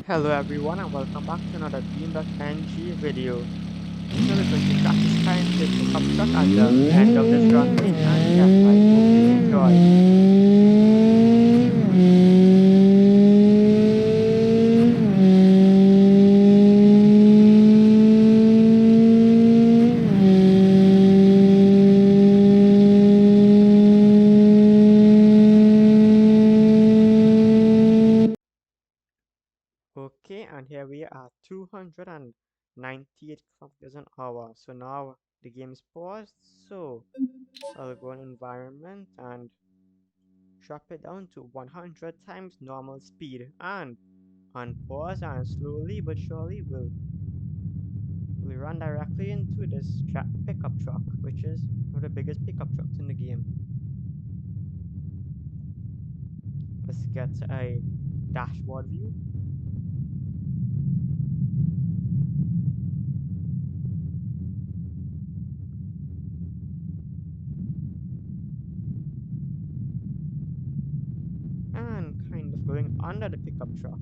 Hello everyone and welcome back to another Beam.Ng video. So we're going to practice trying to pick up truck at the end of this runway, and yeah, I hope you enjoy. Okay, and here we are 298 kilometers an hour. So now the game is paused, so I'll go in environment and drop it down to 100 times normal speed and unpause, and slowly but surely we'll run directly into this pickup truck, which is one of the biggest pickup trucks in the game. Let's get a dashboard view. And kind of going under the pickup truck.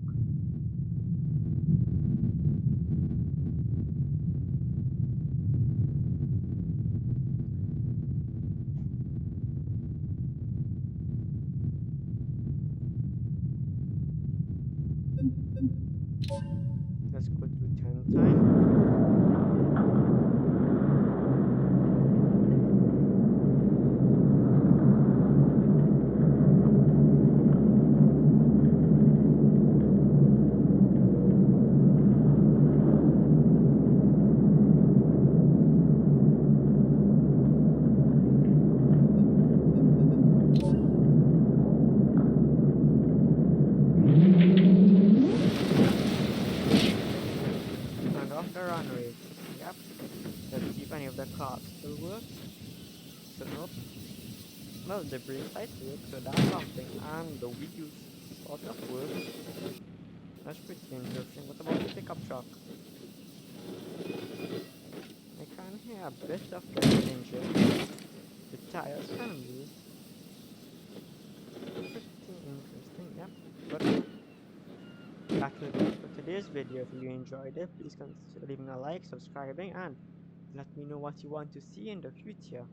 Let's go to 10 times. And off the runway. Yep. Let's see if any of the cars still work. So nope. Well, the brake lights work, so that's something. And the wheels sort of work. That's pretty interesting. What about the pickup truck? I can hear a bit of the engine. The tires can move. Pretty interesting, yep. But that will be it for today's video. If you enjoyed it, please consider leaving a like, subscribing, and let me know what you want to see in the future.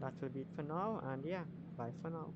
That will be it for now, and yeah, bye for now.